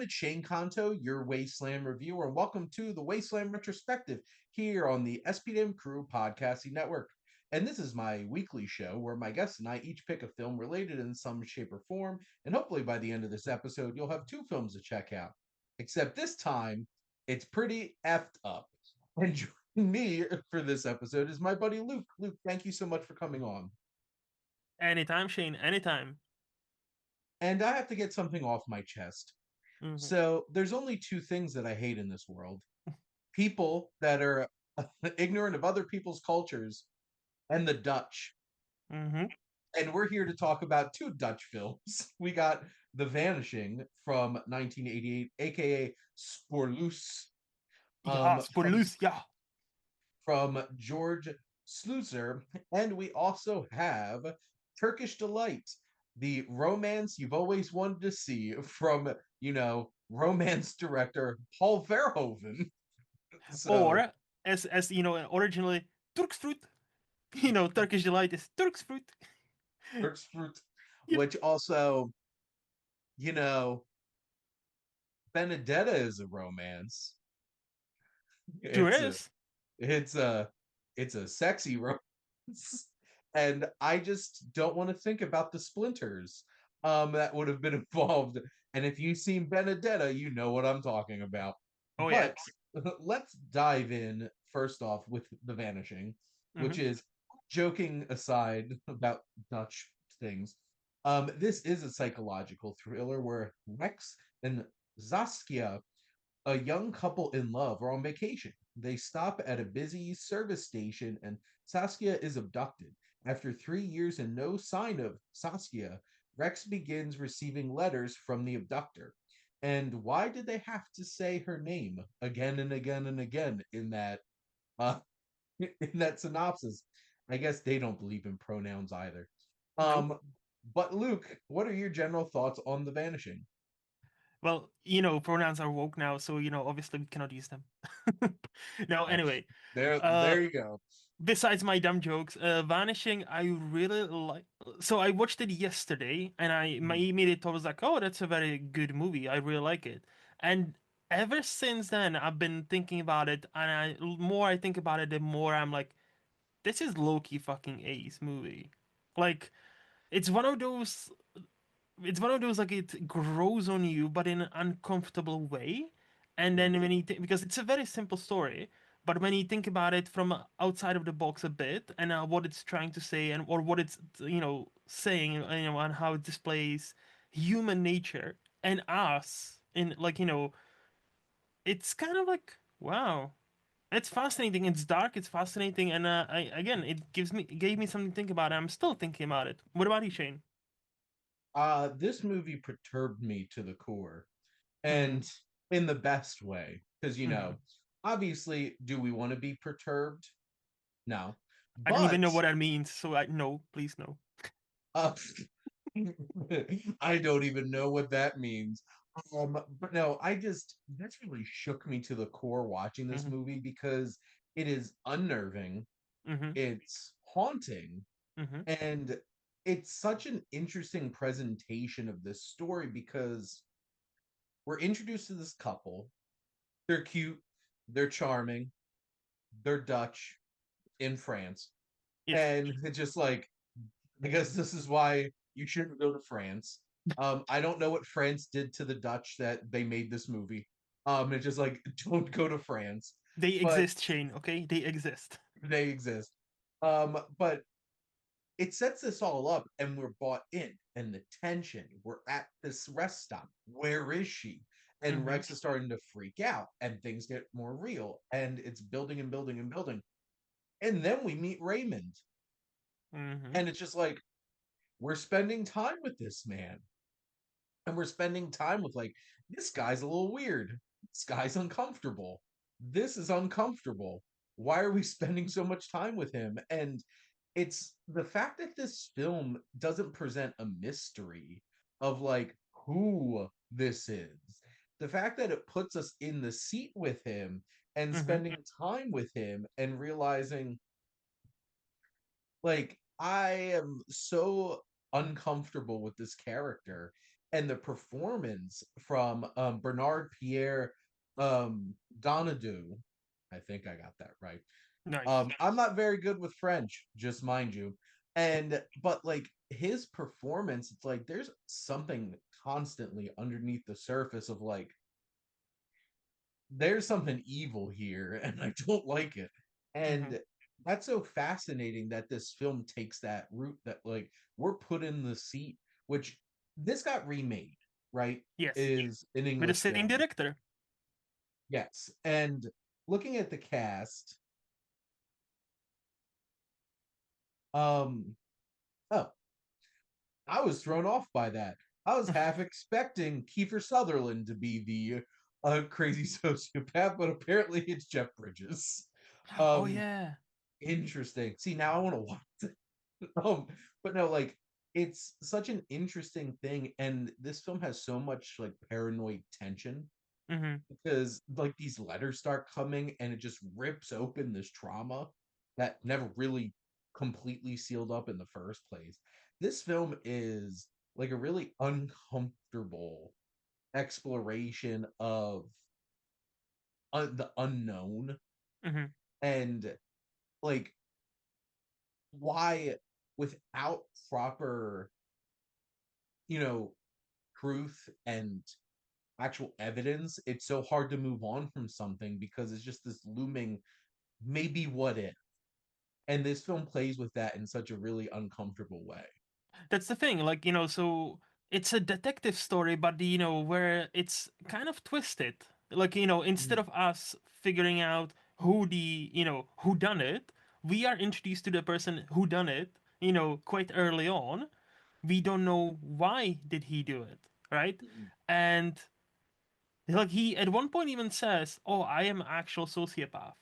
it's Shane Kanto, your Wasteland Reviewer, and welcome to the Wasteland Retrospective here on the SPDM Crew Podcasting Network. And this is my weekly show where my guests and I each pick a film related in some shape or form, and hopefully by the end of this episode, you'll have two films to check out. Except this time, it's pretty effed up. And joining me for this episode is my buddy Luke. Luke, thank you so much for coming on. Anytime, Shane, anytime. And I have to get something off my chest. Mm-hmm. So there's only two things that I hate in this world: people that are ignorant of other people's cultures, and the Dutch. Mm-hmm. And we're here to talk about two Dutch films. We got The Vanishing from 1988, aka Spoorloos, Ja, from spoilers, ja. George Sluizer, and we also have Turkish Delight, the romance you've always wanted to see from, romance director Paul Verhoeven. So, Or, as you know, originally, Turksfruit. Turkish Delight is Turksfruit. Turk's Fruit, Yep, which also, you know, Benedetta is a romance. sure It's a is. it's a it's a sexy romance. And I just don't want to think about the splinters that would have been involved. And if you've seen Benedetta, you know what I'm talking about. Oh, yeah. But let's dive in first off with The Vanishing, Mm-hmm. which is, joking aside about Dutch things, this is a psychological thriller where Rex and Saskia, a young couple in love, are on vacation. They stop at a busy service station and Saskia is abducted. After 3 years and no sign of Saskia, Rex begins receiving letters from the abductor. And why did they have to say her name again and again and again uh in that synopsis? I guess they don't believe in pronouns either. Nope. But Luke, what are your general thoughts on The Vanishing? Well, pronouns are woke now, so, obviously we cannot use them. No, That's anyway. there Uh, you go. Besides my dumb jokes, Vanishing, I really like. So I watched it yesterday, and my Mhm. immediate thought was like, "Oh, that's a very good movie. I really like it." And ever since then, I've been thinking about it, and more I think about it, the more I'm like, "This is low-key fucking ace movie." Like, it's one of those. It's one of those like it grows on you, but in an uncomfortable way. And then Mhm. when because it's a very simple story, but when you think about it from outside of the box a bit and what it's trying to say and or what it's saying, and how it displays human nature and us in like it's kind of like wow. It's fascinating. It's dark. It's fascinating, and again, it gave me something to think about. And I'm still thinking about it. What about you, Shane? This movie perturbed me to the core, Mm-hmm. and in the best way, because Mm-hmm. obviously, do we want to be perturbed? No, I don't even but know what that means, so no, please no. uh, I don't even know what that means. But no, that's really shook me to the core watching this Mm-hmm. movie because it is unnerving, Mm-hmm. it's haunting, Mm-hmm. and it's such an interesting presentation of this story because we're introduced to this couple. They're cute, they're charming, they're Dutch in France. Yes. And it's just like, I guess this is why you shouldn't go to France. I don't know what France did to the Dutch that they made this movie. It's just like, don't go to France. They But exist, Shane, okay? They exist. they exist. But it sets this all up and we're bought in, and the tension, we're at this rest stop, where is she? And Mm-hmm. Rex is starting to freak out and things get more real and it's building and building and building, and then we meet Raymond, Mm-hmm. and it's just like, we're spending time with this man, and we're spending time with, like, this guy's a little weird, this guy's uncomfortable, this is uncomfortable, why are we spending so much time with him? And it's the fact that this film doesn't present a mystery of, like, who this is, the fact that it puts us in the seat with him and Mm-hmm. spending time with him and realizing, like, I am so uncomfortable with this character, and the performance from Bernard Pierre Donadue. I think I got that right. Nice. I'm not very good with French, just mind you. And but like his performance, it's like there's something constantly underneath the surface of like there's something evil here and I don't like it. Hmm. And that's so fascinating that this film takes that route that like we're put in the seat, which this got remade, right? Yes, Is an with the English same film. director. Yes. And looking at the cast, um oh, I was thrown off by that. I was half expecting Kiefer Sutherland to be the crazy sociopath, but apparently it's Jeff Bridges. Oh Um, yeah. Interesting. See, now I want to watch it. But no, like it's such an interesting thing, and this film has so much like paranoid tension Hmm. because like these letters start coming and it just rips open this trauma that never really completely sealed up in the first place. This film is like a really uncomfortable exploration of the unknown Hmm. and like why without proper, you know, truth and actual evidence, it's so hard to move on from something because it's just this looming maybe what if. And this film plays with that in such a really uncomfortable way. That's the thing, like, so it's a detective story, but where it's kind of twisted. Like, instead Mhm. of us figuring out who done it, we are introduced to the person who done it, quite early on. We don't know why did he do it, right? Mhm. And like he at one point even says, "Oh, I am actual sociopath,"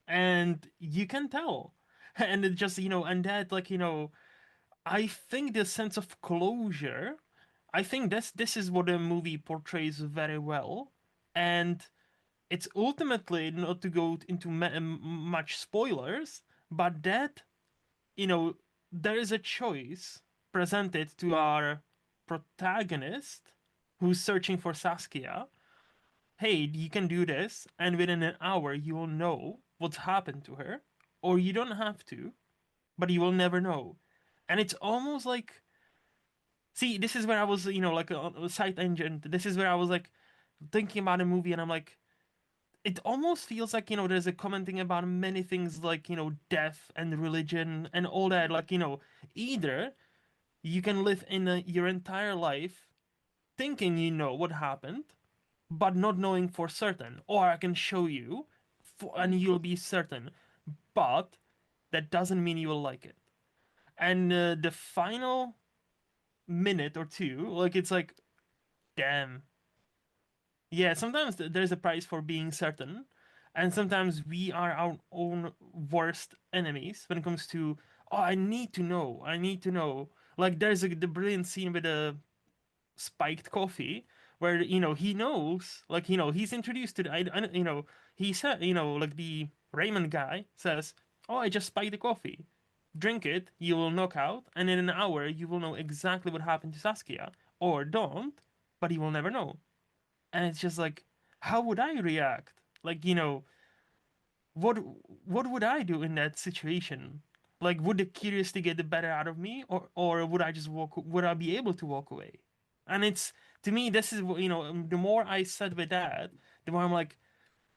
and you can tell. And it just and that like I think the sense of closure, I think this is what the movie portrays very well, and it's ultimately not to go into much spoilers, but that you know there is a choice presented to our protagonist who's searching for Saskia. Hey, you can do this, and within an hour you will know what's happened to her, or you don't have to, but you will never know. And it's almost like, see, this is where I was, like a side engine. This is where I was like thinking about a movie, and I'm like, it almost feels like there's a commenting about many things like death and religion and all that. Like either you can live in your entire life thinking you know what happened, but not knowing for certain, or I can show you, and you'll be certain, but that doesn't mean you will like it. And the final minute or two, like it's like, damn. Yeah, sometimes there's a price for being certain, and sometimes we are our own worst enemies when it comes to, oh, I need to know, I need to know. Like there's the brilliant scene with the spiked coffee where he knows, like he's introduced to the, he said, like the Raymond guy says, oh, I just spiked the coffee, drink it, you will knock out, and in an hour you will know exactly what happened to Saskia, or don't, but he will never know. And it's just like, how would I react? Like what what would I do in that situation? Like, would the curiosity get the better out of me, or would I just walk? Would I be able to walk away? And it's, to me, this is what the more I sat with that, the more I'm like,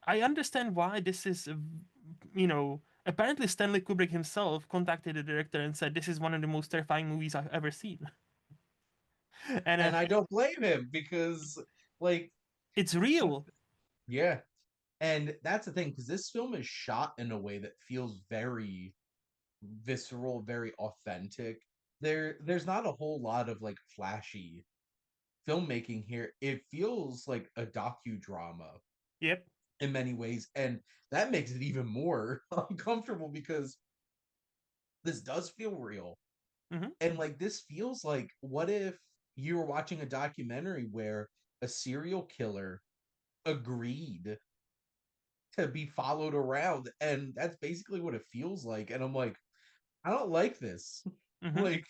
I understand why this is. Apparently Stanley Kubrick himself contacted the director and said this is one of the most terrifying movies I've ever seen, and And I don't blame him because like it's some real. yeah. And that's the thing because this film is shot in a way that feels very visceral, very authentic. There's not a whole lot of like flashy filmmaking here. It feels like a docudrama Yep. in many ways, and that makes it even more uncomfortable because this does feel real. Hmm. And like this feels like what if you were watching a documentary where a serial killer agreed to be followed around and that's basically what it feels like and I'm like I don't like this. Hmm. Like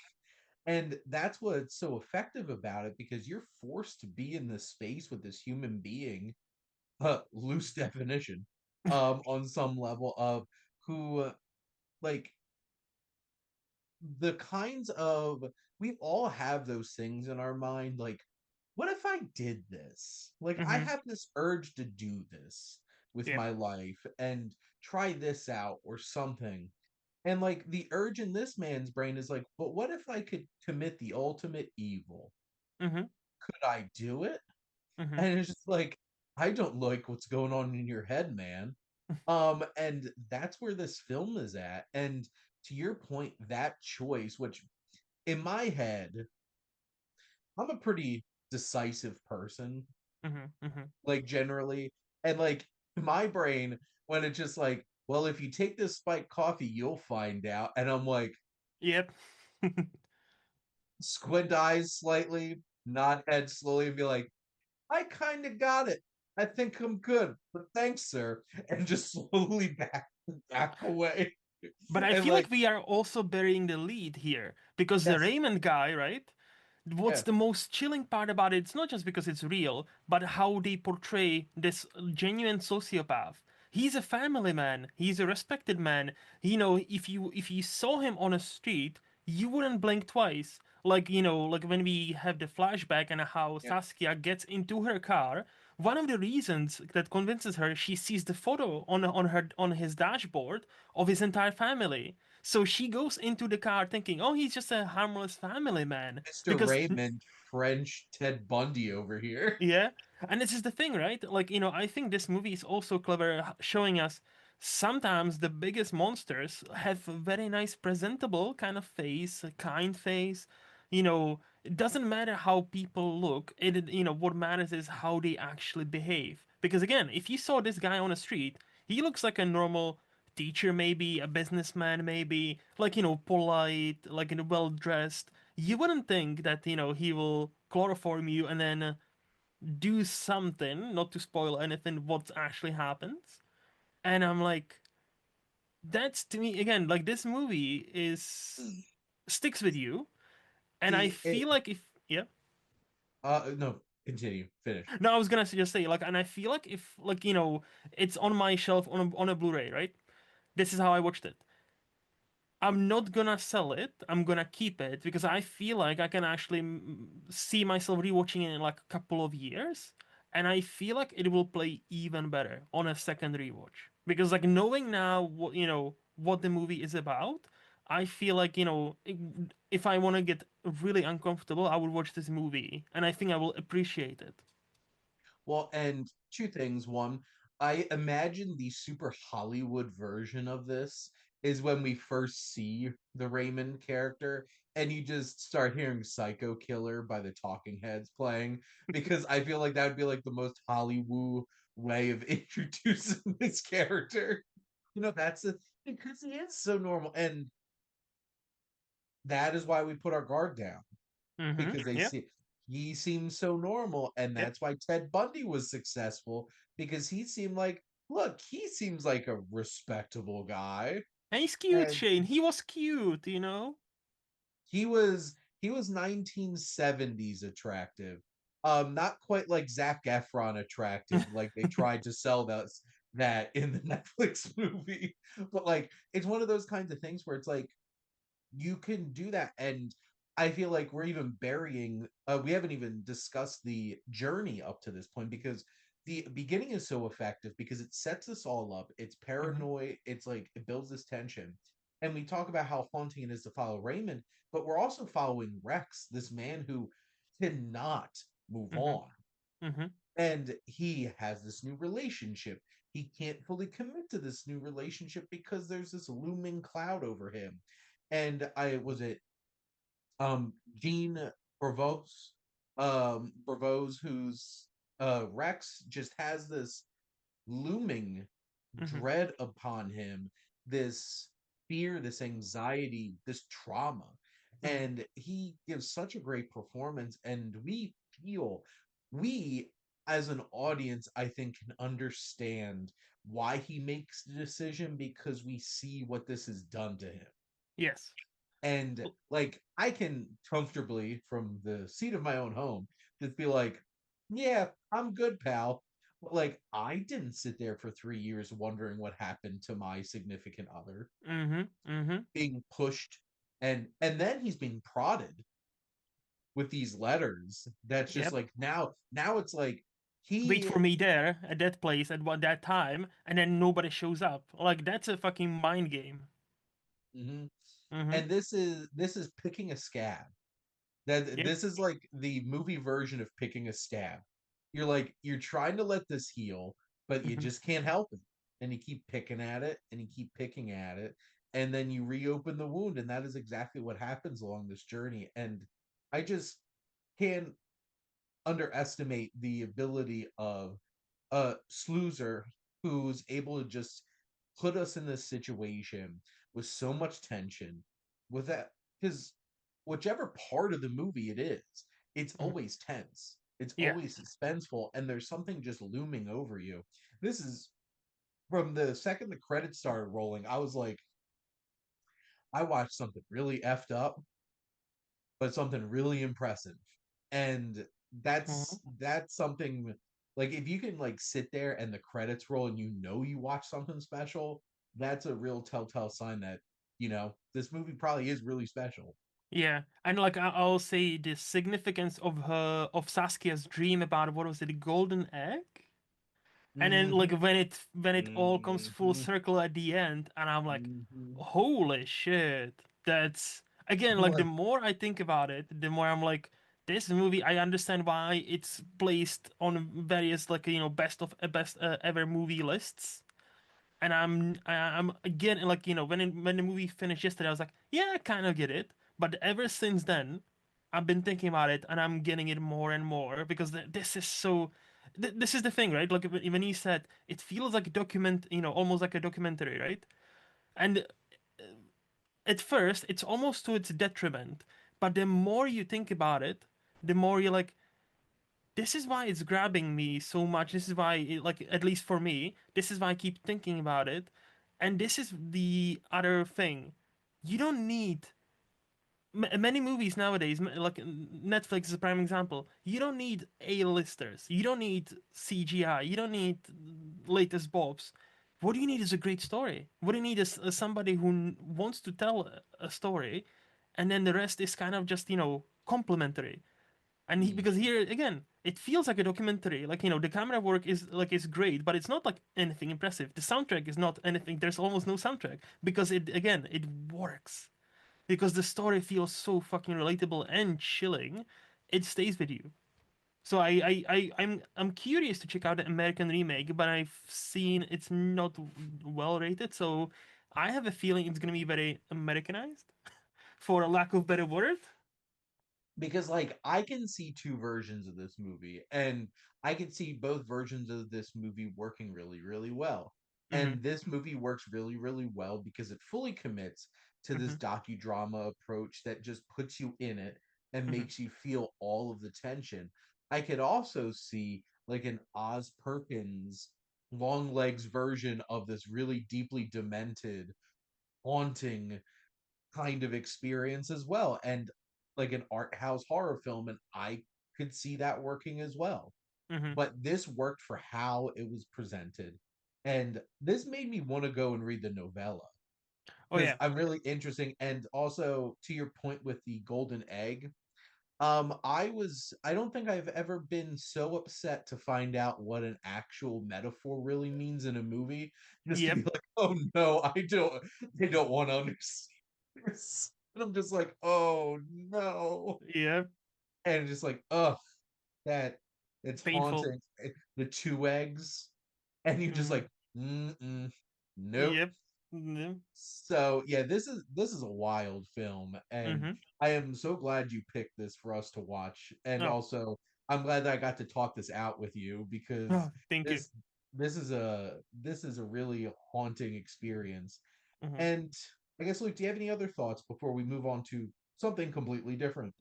And that's what's so effective about it, because you're forced to be in this space with this human being, loose definition, on some level of who, like, the kinds of, we all have those things in our mind, like, what if I did this? Like, I Mm-hmm. have this urge to do this with Yeah. my life and try this out or something. And like the urge in this man's brain is like, but what if I could commit the ultimate evil? Mm-hmm. Could I do it? Mm-hmm. And it's just like, I don't like what's going on in your head, man. And that's where this film is at. And to your point, that choice, which in my head, I'm a pretty decisive person, Mm-hmm. Mm-hmm. like generally. And like my brain, when it's just like, well, if you take this spiked coffee, you'll find out. And I'm like, Yep. squint eyes slightly, nod head slowly, and be like, I kind of got it. I think I'm good, but thanks, sir. And just slowly back away. But I And feel like, like we are also burying the lead here because the yes, Raymond guy, right? What's yeah, the most chilling part about it? It's not just because it's real, but how they portray this genuine sociopath. He's a family man. He's a respected man. You know, if you saw him on a street, you wouldn't blink twice. Like, like when we have the flashback and how yeah. Saskia gets into her car, one of the reasons that convinces her, she sees the photo on his dashboard of his entire family. So she goes into the car thinking, "Oh, he's just a harmless family man." Mr. Because Raymond, French Ted Bundy over here. yeah, and this is the thing, right? Like, I think this movie is also clever showing us sometimes the biggest monsters have a very nice, presentable kind of face, a kind face. It doesn't matter how people look. What matters is how they actually behave. Because again, if you saw this guy on the street, he looks like a normal teacher, maybe a businessman, maybe like polite, like well dressed. You wouldn't think that he will chloroform you and then do something, not to spoil anything, what actually happens. And I'm like, that's to me again, like this movie is sticks with you. And I See it. feel like if yeah. No, continue, finish. No, I was gonna just say like, and I feel like if like it's on my shelf on a Blu-ray, right? This is how I watched it. I'm not gonna sell it. I'm gonna keep it because I feel like I can actually see myself rewatching it in like a couple of years, and I feel like it will play even better on a second rewatch. Because like knowing now what the movie is about, I feel like if I want to get really uncomfortable, I would watch this movie, and I think I will appreciate it. Well, and two things. One, I imagine the super Hollywood version of this is when we first see the Raymond character and you just start hearing Psycho Killer by the Talking Heads playing, because I feel like that would be like the most Hollywood way of introducing this character. That's the, because he is so normal. And that is why we put our guard down, Mm-hmm. because they Yeah. see he seems so normal, and Yep. that's why Ted Bundy was successful, because he seemed like, look, he seems like a respectable guy. And he's cute, And Shane. He was cute. he was 1970s attractive, not quite like Zac Efron attractive, like they tried to sell that in the Netflix movie. But like, it's one of those kinds of things where it's like, you can do that. And I feel like we're even burying, we haven't even discussed the journey up to this point, because the beginning is so effective because it sets us all up. It's Mm-hmm. paranoid, it's like it builds this tension. And we talk about how haunting it is to follow Raymond, but we're also following Rex, this man who cannot move Mm-hmm. on. Mm-hmm. And he has this new relationship. He can't fully commit to this new relationship because there's this looming cloud over him. And I was it Jean Bravos, Bravos, who's Rex, just has this looming Mm-hmm. dread upon him, this fear, this anxiety, this trauma. Mm-hmm. And he gives such a great performance, and we as an audience, I think, can understand why he makes the decision, because we see what this has done to him. Yes. And like I can comfortably from the seat of my own home just be like, yeah, I'm good, pal. But like I didn't sit there for 3 years wondering what happened to my significant other, Mm-hmm. Mm-hmm. being pushed, and then he's being prodded with these letters. That's just Yep. like now it's like Wait he for me there at that place at what that time, and then nobody shows up. Like that's a fucking mind game. Mhm. Mm-hmm. And this is picking a scab. That Yep. this is like the movie version of picking a scab. You're trying to let this heal, but you Mm-hmm. just can't help it. And you keep picking at it and you keep picking at it. And then you reopen the wound. And that is exactly what happens along this journey. And I just can't underestimate the ability of a sleuzer who's able to just put us in this situation with so much tension with that, because whichever part of the movie it is, it's Mm-hmm. always tense, it's Yeah. always suspenseful, and there's something just looming over you. This is from the second the credits started rolling, I was like, I watched something really effed up, but something really impressive. And Mm-hmm. that's something, like if you can like sit there and the credits roll and you know you watch something special, that's a real telltale sign that, this movie probably is really special. Yeah, and like I'll say the significance of Saskia's dream about what was it, the golden egg? And then like Hmm. when it all comes full Hmm. circle at the end, and I'm like, Hmm. holy shit. That's again like the more I think about it, the more I'm like, this movie, I understand why it's placed on various like best ever movie lists. And I'm again like when the movie finished yesterday, I was like, yeah, I kind of get it. But ever since then, I've been thinking about it, and I'm getting it more and more because this is so. This is the thing, right? Like when he said it feels like a document, almost like a documentary, right? And at first, it's almost to its detriment. But the more you think about it, the more you're like, this is why it's grabbing me so much. This is why, like, at least for me, this is why I keep thinking about it. And this is the other thing. You don't need many movies nowadays, like Netflix is a prime example. You don't need A-listers. You don't need CGI. You don't need latest bobs. What do you need is a great story. What do you need is somebody who wants to tell a story, and then the rest is kind of just complementary. And because here again, it feels like a documentary. Like the camera work is great, but it's not like anything impressive. The soundtrack is not anything. There's almost no soundtrack because it works because the story feels so fucking relatable and chilling. It stays with you. So I'm curious to check out the American remake, but I've seen it's not well rated. So I have a feeling it's gonna be very Americanized, for a lack of better word. Because like I can see two versions of this movie, and I can see both versions of this movie working really really well. Mm-hmm. And this movie works really really well because it fully commits to this Mm-hmm. docudrama approach that just puts you in it and Mm-hmm. makes you feel all of the tension. I could also see like an Oz Perkins long legs version of this really deeply demented, haunting kind of experience as well, and like an art house horror film, and I could see that working as well. Mm-hmm. But this worked for how it was presented, and this made me want to go and read the novella Oh because yeah. I'm really interesting. And also to your point with the golden egg, I don't think I've ever been so upset to find out what an actual metaphor really means in a movie, just to Yep. be like, oh no, I don't want to understand this. And I'm just like, oh no. Yep. And just like, oh, that it's Painful. haunting. The two eggs. And you're just Mm-hmm. like, mm-mm, nope. Yep. Mm-hmm. So yeah, this is a wild film, and Mm-hmm. I am so glad you picked this for us to watch. And Oh. also, I'm glad that I got to talk this out with you because Oh. Thank you. this this is a really haunting experience. Mm-hmm. And I guess, Luke, do you have any other thoughts before we move on to something completely different?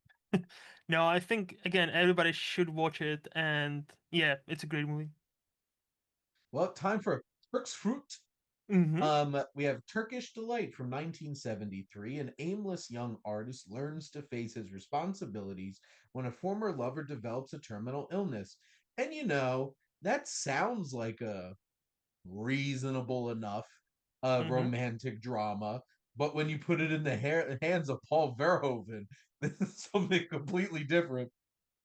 No, I think again everybody should watch it, and yeah, it's a great movie. Well, time for Turk's Fruit. Mm-hmm. We have Turkish Delight from 1973. An aimless young artist learns to face his responsibilities when a former lover develops a terminal illness. And that sounds like a reasonable enough Mm-hmm. romantic drama. But when you put it in the hands of Paul Verhoeven, this is something completely different.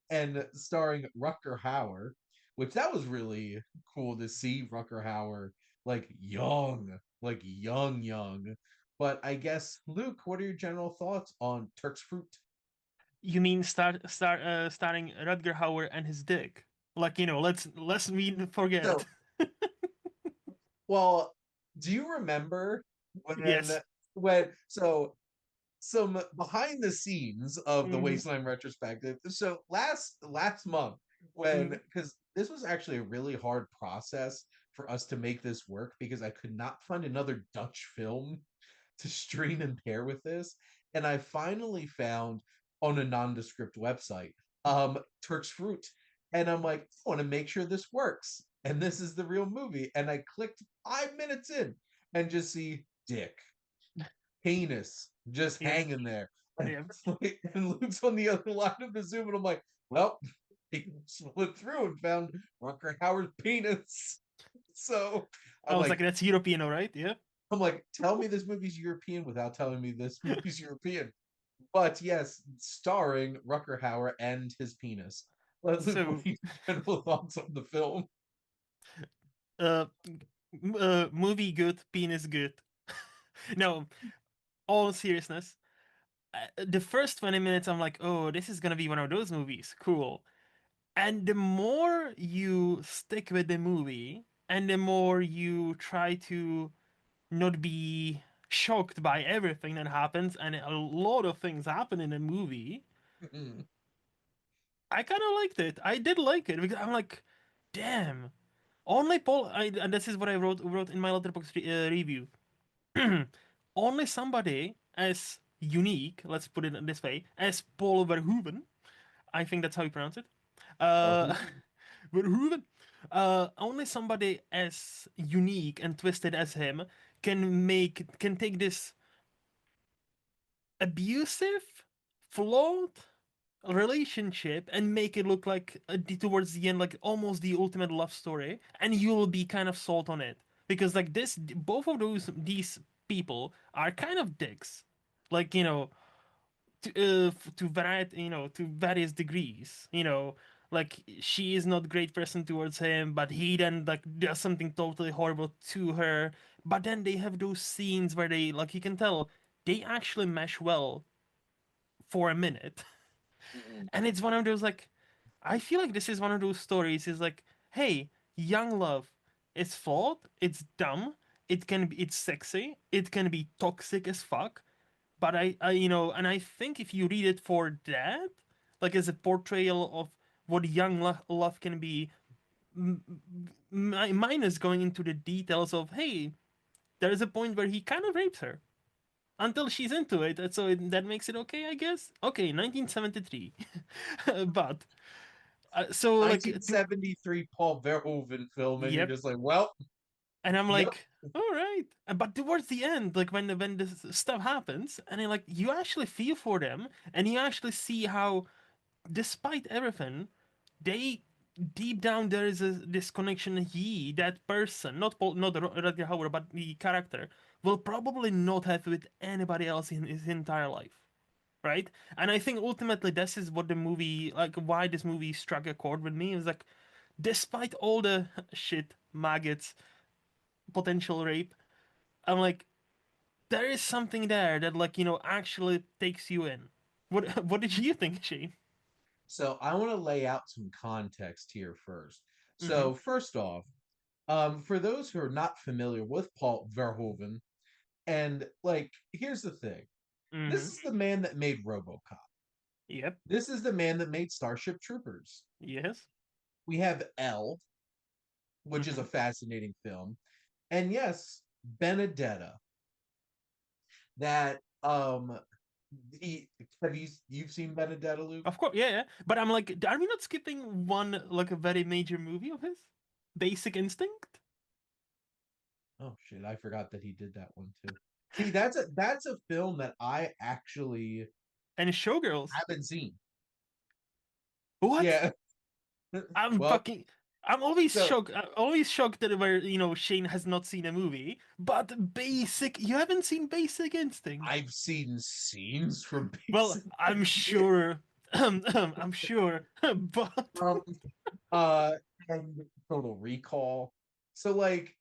And starring Rutger Hauer, which that was really cool to see Rutger Hauer like young. But I guess, Luke, what are your general thoughts on Turk's Fruit? You mean starting Rutger Hauer and his dick? Like, let's we forget. So, well, do you remember when Yes. so some behind the scenes of the Mm-hmm. Wasteland Retrospective. So last month, when Mm-hmm. because this was actually a really hard process for us to make this work because I could not find another Dutch film to stream and pair with this, and I finally found on a nondescript website Turk's Fruit, and I'm like, I want to make sure this works, and this is the real movie, and I clicked 5 minutes in and just see dick penis just Yeah. hanging there. And, Yeah. and Luke's on the other line of the Zoom, and I'm like, well, he split through and found Rucker Howard's penis. So I I'm was like, like, that's European, all right? Yeah. tell me this movie's European without telling me this movie's European. But yes, starring Rucker Hauer and his penis. Luke, what So, are your general thoughts on the film? uh, movie good, penis good. No, all seriousness. The first 20 minutes, I'm like, oh, this is gonna be one of those movies. Cool. And the more you stick with the movie, and the more you try to not be shocked by everything that happens, and a lot of things happen in the movie, I kind of liked it. I did like it because I'm like, damn. Only Paul, and this is what I wrote in my letterbox review. Only somebody as unique, let's put it this way, as Paul Verhoeven. I think that's how you pronounce it. Uh, Verhoeven. Only somebody as unique and twisted as him can take this abusive, flawed relationship and make it look like towards the end like almost the ultimate love story, and you'll be kind of sold on it because like this, both of these people are kind of dicks, like to variety, to various degrees. Like she is not great person towards him, but he then like does something totally horrible to her. But then they have those scenes where they like you can tell they actually mesh well for a minute. And it's one of those like I feel like this is one of those stories is like, hey, young love, it's flawed, it's dumb, it's sexy, it can be toxic as fuck, but and I think if you read it for that, like as a portrayal of what young love can be, mine is going into the details of, hey, there is a point where he kind of rapes her until she's into it, and so that makes it okay, I guess. Okay, 1973, but so like to 1973 Paul Verhoeven film, and you're yep. just like, well, And I'm yep. like, all right. But towards the end, like when this stuff happens, and like you actually feel for them, and you actually see how, despite everything, they deep down there is this connection. He, that person, not Paul, not Rutger Hauer, but the character, will probably not have with anybody else in his entire life. Right? And I think ultimately this is what the movie, like why this movie struck a chord with me, is like, despite all the shit, maggots, potential rape, I'm like, there is something there that like actually takes you in. What did you think, Shane? So I want to lay out some context here first. Mm-hmm. So first off, for those who are not familiar with Paul Verhoeven, and like, here's the thing: this Mm-hmm. is the man that made RoboCop. Yep. This is the man that made Starship Troopers. Yes. We have L, which is Mm-hmm. a fascinating film, and yes, Benedetta. That he, have you've seen Benedetta, Luke? Of course, yeah, yeah. But I'm like, are we not skipping one like a very major movie of his? Basic Instinct. Oh shit, I forgot that he did that one too. See, that's a film that I actually And Showgirls. haven't seen. What? Yeah. I'm Well, fucking. I'm always so shocked. I'm always shocked that where Shane has not seen a movie. But Basic, you haven't seen Basic Instinct. I've seen scenes from Well, Basic I'm Instinct. sure. I'm sure. But Um, uh, and Total Recall. So like,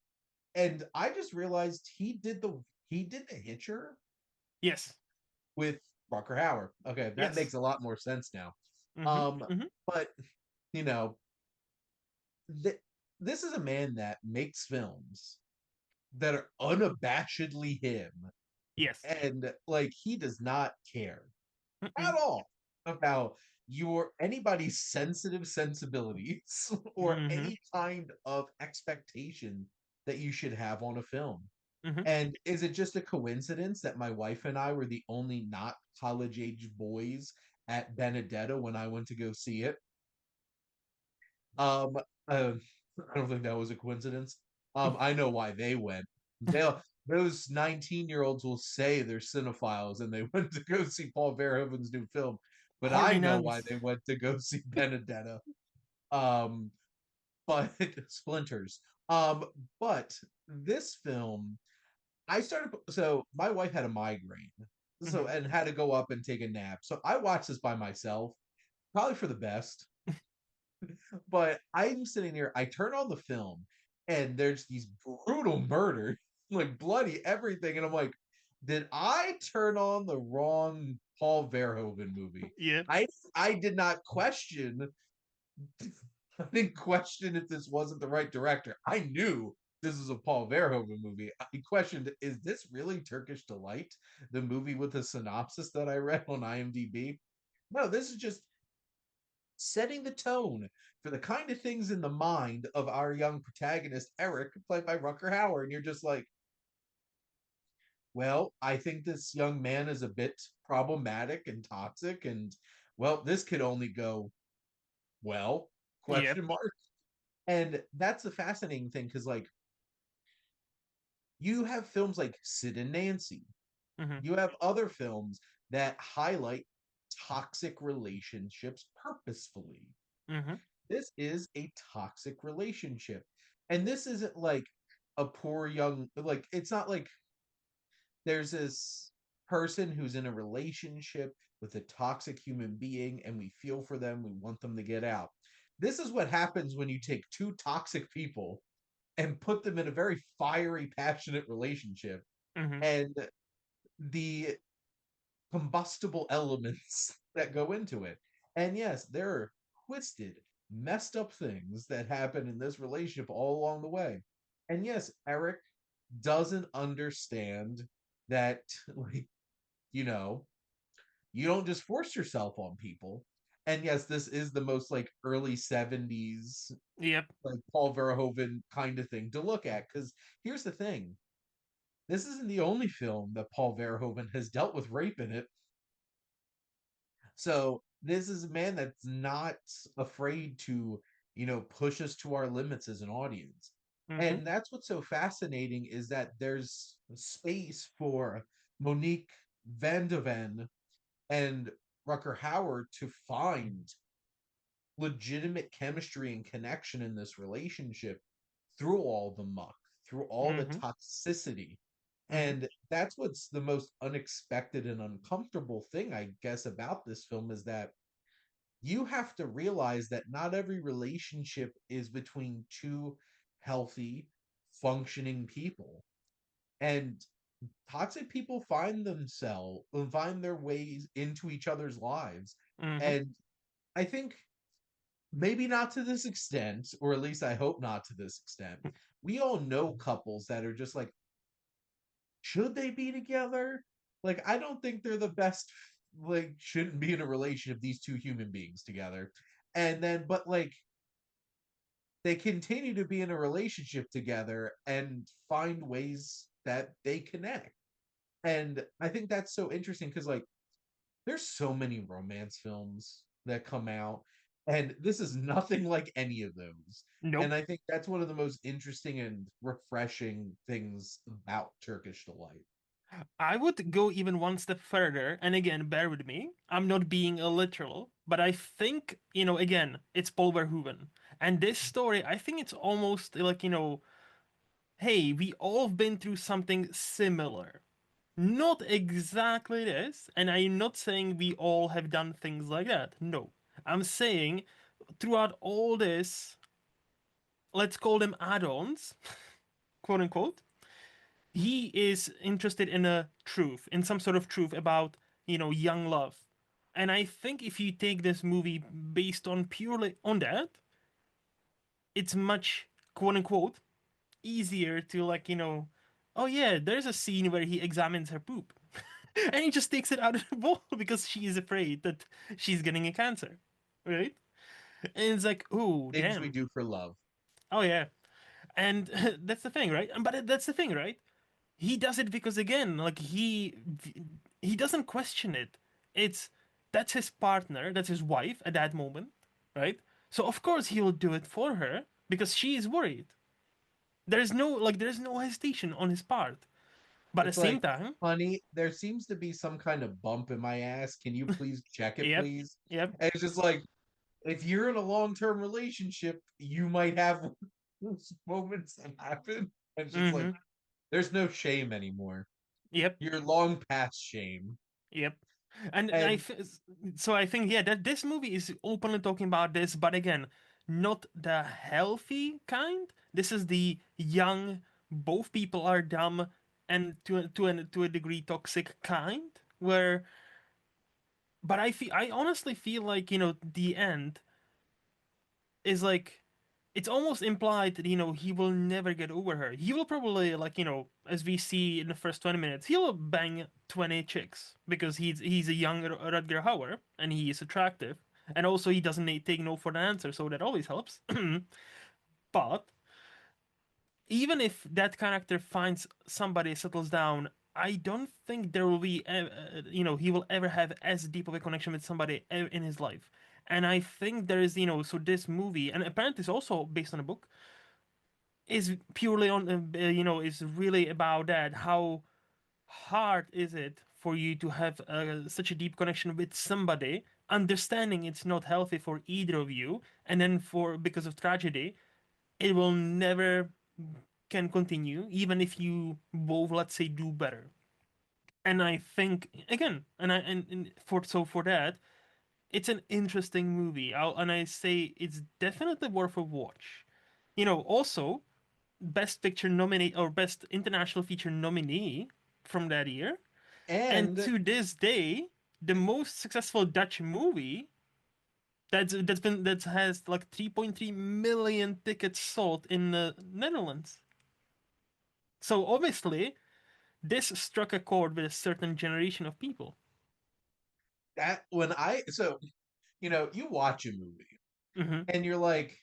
and I just realized he did the Hitcher yes. with Rucker Hauer. Okay, that Yes. makes a lot more sense now. Mm-hmm. Um, Mm-hmm. but you know, th- this is a man that makes films that are unabashedly him, Yes. and like he does not care Mm-mm. at all about your anybody's sensitive sensibilities or Mm-hmm. any kind of expectation that you should have on a film. Mm-hmm. And is it just a coincidence that my wife and I were the only not college age boys at Benedetta when I went to go see it? Um, uh, I don't think that was a coincidence. I know why they went. Those 19-year-olds will say they're cinephiles and they went to go see Paul Verhoeven's new film, but I Horny know why nuns. they went to go see Benedetta. Um, but Splinters. But this film, I started. So my wife had a migraine, so Mm-hmm. and had to go up and take a nap. So I watched this by myself, probably for the best. But I'm sitting here, I turn on the film, and there's these brutal murder, like bloody everything, and I'm like, did I turn on the wrong Paul Verhoeven movie? Yeah. I I did not question. I didn't question if this wasn't the right director. I knew this was a Paul Verhoeven movie. I questioned, is this really Turkish Delight, the movie with the synopsis that I read on IMDb? No, this is just setting the tone for the kind of things in the mind of our young protagonist, Eric, played by Rucker Hauer. And you're just like, well, I think this young man is a bit problematic and toxic. And, well, this could only go well, Yep. question mark. And that's the fascinating thing because, like, you have films like Sid and Nancy, Mm-hmm. you have other films that highlight toxic relationships purposefully. Mm-hmm. This is a toxic relationship. And this isn't like a poor young, like, it's not like there's this person who's in a relationship with a toxic human being and we feel for them, we want them to get out. This is what happens when you take two toxic people and put them in a very fiery, passionate relationship. Mm-hmm. And the combustible elements that go into it. And yes, there are twisted, messed up things that happen in this relationship all along the way. And yes, Eric doesn't understand that, like, you know, you don't just force yourself on people. And yes, this is the most like early 70s, Yep. like Paul Verhoeven kind of thing to look at. Because here's the thing, this isn't the only film that Paul Verhoeven has dealt with rape in it. So this is a man that's not afraid to, push us to our limits as an audience. Mm-hmm. And that's what's so fascinating is that there's space for Monique Van de Ven and Rucker Howard to find legitimate chemistry and connection in this relationship through all the muck, through all the Mm-hmm. toxicity. Mm-hmm. And that's what's the most unexpected and uncomfortable thing, I guess, about this film is that you have to realize that not every relationship is between two healthy, functioning people. And toxic people find their ways into each other's lives. Mm-hmm. And I think maybe not to this extent, or at least I hope not to this extent. We all know couples that are just like, should they be together? Like, I don't think they're the best, like, shouldn't be in a relationship, these two human beings together. And then, but like, they continue to be in a relationship together and find ways that they connect. And I think that's so interesting because, like, there's so many romance films that come out, And this is nothing like any of those. And Nope. I think that's one of the most interesting and refreshing things about Turkish Delight. I would go even one step further, and again, bear with me. I'm not being a literal, but I think, again, it's Paul Verhoeven. And this story, I think it's almost like, hey, we all have been through something similar. Not exactly this, and I'm not saying we all have done things like that. No. I'm saying throughout all this, let's call them add ons, quote unquote, he is interested in a truth, in some sort of truth about, young love. And I think if you take this movie based on purely on that, it's much, quote unquote, easier to, like, oh yeah, there's a scene where he examines her poop. And he just takes it out of the bowl because she is afraid that she's getting a cancer. Right? And it's like, oh, Things we damn. do for love. Oh yeah. And that's the thing, right? But that's the thing, right? He does it because, again, like, he doesn't question it. It's That's his partner, that's his wife at that moment, right? So of course he'll do it for her because she is worried. There's no hesitation on his part. But at It's the same like, time, honey, there seems to be some kind of bump in my ass. Can you please check it, yep, please? yep, And it's just like, if you're in a long-term relationship, you might have those moments that happen. And it's just like, mm-hmm, there's no shame anymore. yep, You're long past shame. yep. And And so I think, yeah, that this movie is openly talking about this, but again, not the healthy kind. This is the young, both people are dumb and to a degree toxic kind. But I honestly feel like, the end is like, it's almost implied that, he will never get over her. He will probably, like, as we see in the first 20 minutes, he'll bang 20 chicks because he's a young Rutger Hauer and he is attractive. And also he doesn't take no for an answer, so that always helps. But even if that character finds somebody, settles down, I don't think there will be, he will ever have as deep of a connection with somebody in his life. And I think there is, so this movie, and apparently it's also based on a book, is purely on, is really about that. How hard is it for you to have such a deep connection with somebody, understanding it's not healthy for either of you, and then because of tragedy, it will never can continue, even if you both, let's say, do better. And I think, again, and for that, it's an interesting movie. And I say it's definitely worth a watch. Also, Best Picture nominee or Best International Feature nominee from that year, and and to this day, the most successful Dutch movie that has like 3.3 million tickets sold in the Netherlands. So obviously, this struck a chord with a certain generation of people. that when I so you watch a movie Hmm. and you're like,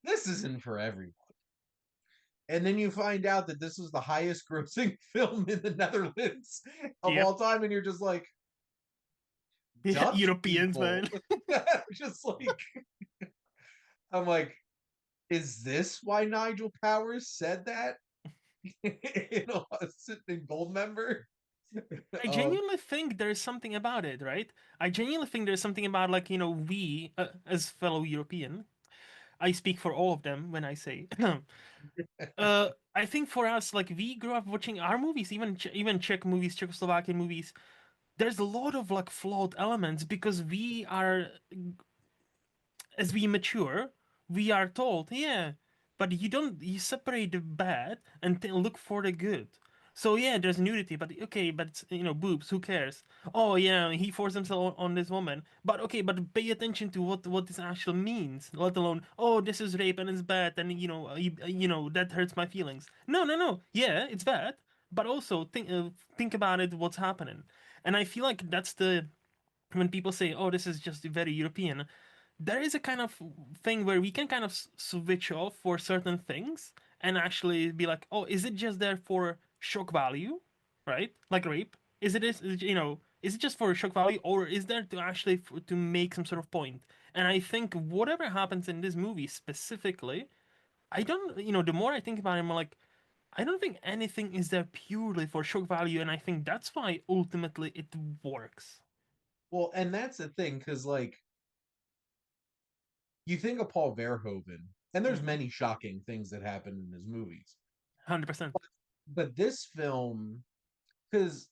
this isn't for everyone. And then you find out that this is the highest grossing film in the Netherlands of Yep. all time, and you're just like, Yeah, Dutch Europeans, man. people. Just like, I'm like, is this why Nigel Powers said that? In Gold Member. I um, genuinely think there's something about it, right? I genuinely think there's something about, like, we, as fellow European, I speak for all of them when I say, I think for us, like, we grew up watching our movies, even Czech movies, Czechoslovakian movies. There's a lot of, like, flawed elements because we are, as we mature, we are told, yeah, but you separate the bad and look for the good. So yeah, there's nudity, but okay, but it's, boobs. Who cares? Oh yeah, he forced himself on this woman. But okay, but pay attention to what this actually means. Let alone, oh, this is rape and it's bad, and that hurts my feelings. No, no, no. Yeah, it's bad, but also think about it. What's happening? And I feel like that's the when people say, oh, this is just very European, there is a kind of thing where we can kind of switch off for certain things and actually be like, oh, is it just there for shock value, right? Like rape. Is it just for shock value, or is there to actually to make some sort of point? And I think whatever happens in this movie specifically, I don't, the more I think about it, I'm like, I don't think anything is there purely for shock value, and I think that's why ultimately it works. Well, and that's the thing, because like you think of Paul Verhoeven, and there's Mm-hmm. many shocking things that happen in his movies. 100%. But this film, because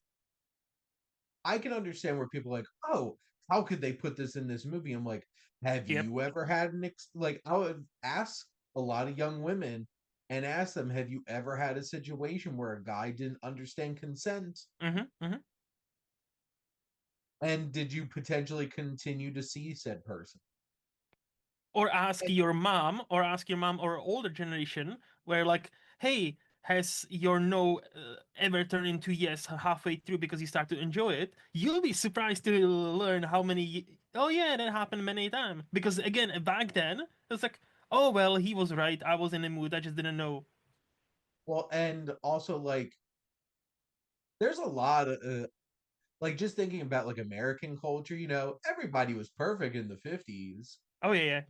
I can understand where people are like, oh, how could they put this in this movie? I'm like, have Yep. you ever had like I would ask a lot of young women and ask them, have you ever had a situation where a guy didn't understand consent? Mm-hmm. Mm-hmm. And did you potentially continue to see said person? Or ask your mom, or ask your mom or older generation, where like, hey, has your no ever turned into yes halfway through because you start to enjoy it? You'll be surprised to learn how many. Oh yeah, that happened many times. Because again, back then it's like, oh well, he was right. I was in the mood. I just didn't know. Well, and also like there's a lot of like just thinking about like American culture, everybody was perfect in the 50s Oh yeah, yeah,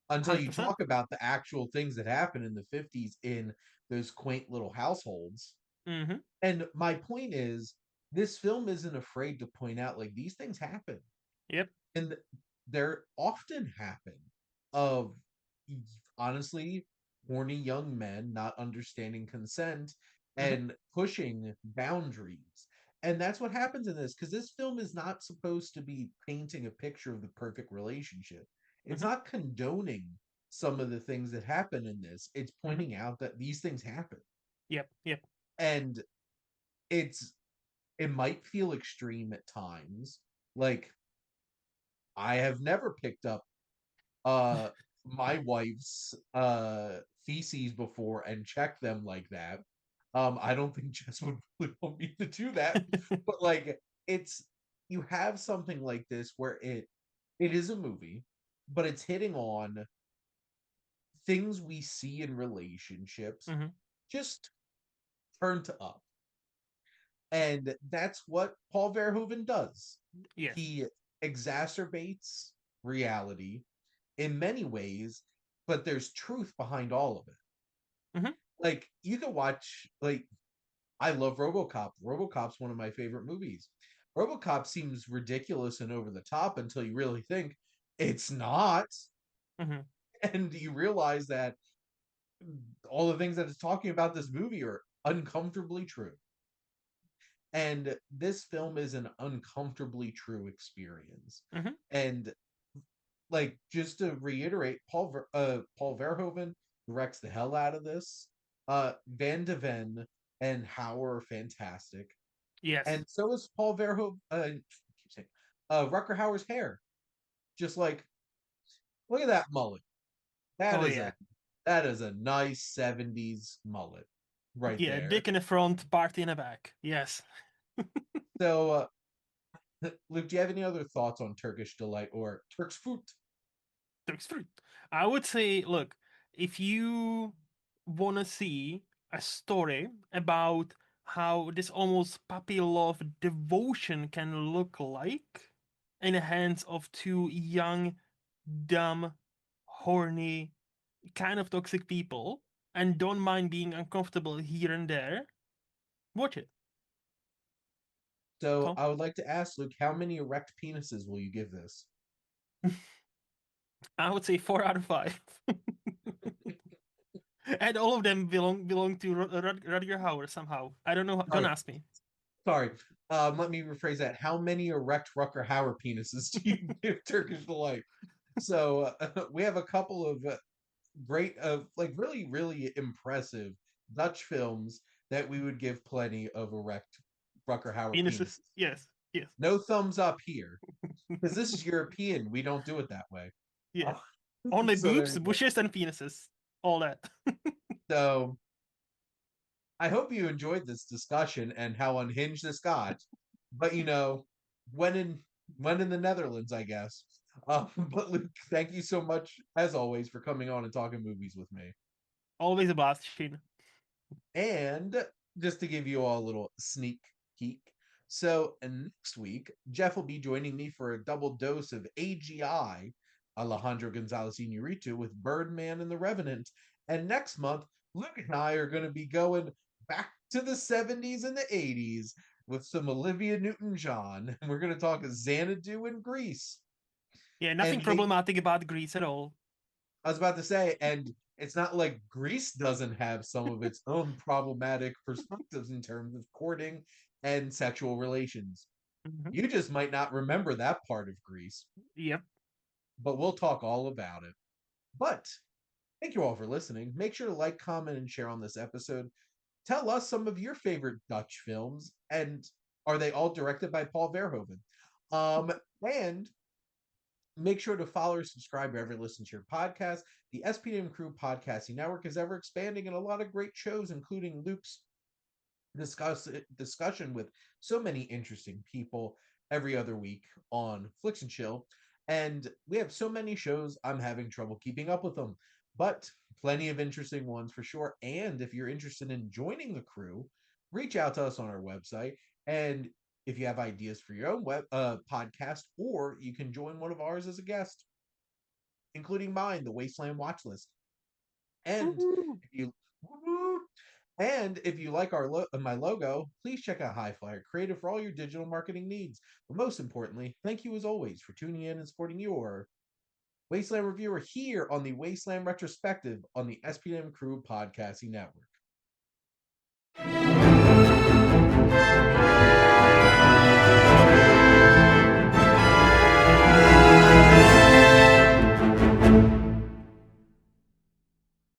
until hundred you percent. talk about the actual things that happened in the 50s in those quaint little households. Mm-hmm. And my point is, this film isn't afraid to point out like these things happen. Yep. And they're often happen of honestly horny young men not understanding consent Mm-hmm. and pushing boundaries. And that's what happens in this because this film is not supposed to be painting a picture of the perfect relationship. It's Mm-hmm. not condoning some of the things that happen in this. It's Mm-hmm. pointing out that these things happen. Yep. Yep. And it's it might feel extreme at times. Like I have never picked up uh my wife's feces before and checked them like that. I don't think Jess would really want me to do that. But like it's you have something like this where it is a movie, but it's hitting on things we see in relationships Mm-hmm. just turned up. And that's what Paul Verhoeven does. Yes. He exacerbates reality in many ways, but there's truth behind all of it. Mm-hmm. Like you can watch like I love RoboCop. RoboCop's one of my favorite movies. RoboCop seems ridiculous and over the top until you really think it's not Mm-hmm. and you realize that all the things that it's talking about this movie are uncomfortably true. And this film is an uncomfortably true experience. Mm-hmm. And like just to reiterate, Paul Verhoeven directs the hell out of this. Van de Ven and Hauer are fantastic, Yes. and so is Paul Verhoeven. Keep saying, Rucker Hauer's hair. Just like look at that mullet. That Oh is yeah. a that is a nice '70s mullet right Yeah. there. Dick in the front, party in the back. Yes. So, Luke, do you have any other thoughts on Turkish Delight or Turk's Food? Turkish fruit. I would say, look, if you want to see a story about how this almost puppy love devotion can look like in the hands of two young, dumb, horny, kind of toxic people, and don't mind being uncomfortable here and there, watch it. So, So I would like to ask Luke, how many erect penises will you give this? I would say 4 out of 5. And all of them belong to Rutger Hauer somehow. I don't know. Don't Sorry, ask me. sorry. Let me rephrase that. How many erect Rucker Hauer penises do you give Turkish Delight? So we have a couple of great, like really, really impressive Dutch films that we would give plenty of erect Rucker Hauer Penises. penises. Yes. Yes. No thumbs up here because this is European. We don't do it that way. Yes. Oh, Only so there boobs, you go. bushes, and penises. All that. So I hope you enjoyed this discussion and how unhinged this got. But when in when in the Netherlands, I guess. But Luke, thank you so much as always for coming on and talking movies with me. Always a blast, Sheen. And just to give you all a little sneak peek. So next week, Jeff will be joining me for a double dose of AGI Alejandro Gonzalez Inarritu with Birdman and the Revenant. And next month, Luke and I are going to be going back to the 70s and the 80s with some Olivia Newton-John. And we're going to talk Xanadu and Grease. Yeah, nothing And make problematic about Greece at all. I was about to say, and it's not like Greece doesn't have some of its own problematic perspectives in terms of courting and sexual relations. Mm-hmm. You just might not remember that part of Greece, Yep. but we'll talk all about it. But thank you all for listening. Make sure to like, comment, and share on this episode. Tell us some of your favorite Dutch films, and are they all directed by Paul Verhoeven? And make sure to follow or subscribe wherever you listen to your podcast. The SPDM Crew podcasting network is ever expanding, and a lot of great shows, including Luke's discussion with so many interesting people every other week on Flicks and Chill. And we have so many shows, I'm having trouble keeping up with them, but plenty of interesting ones for sure. And if you're interested in joining the crew, reach out to us on our website. And if you have ideas for your own web podcast, or you can join one of ours as a guest, including mine, the Wasteland Watch List. And if you and if you like my logo, please check out HiFlyer Creative for all your digital marketing needs. But most importantly, thank you as always for tuning in and supporting your Wasteland Reviewer here on the Wasteland Retrospective on the SPDM Crew Podcasting Network.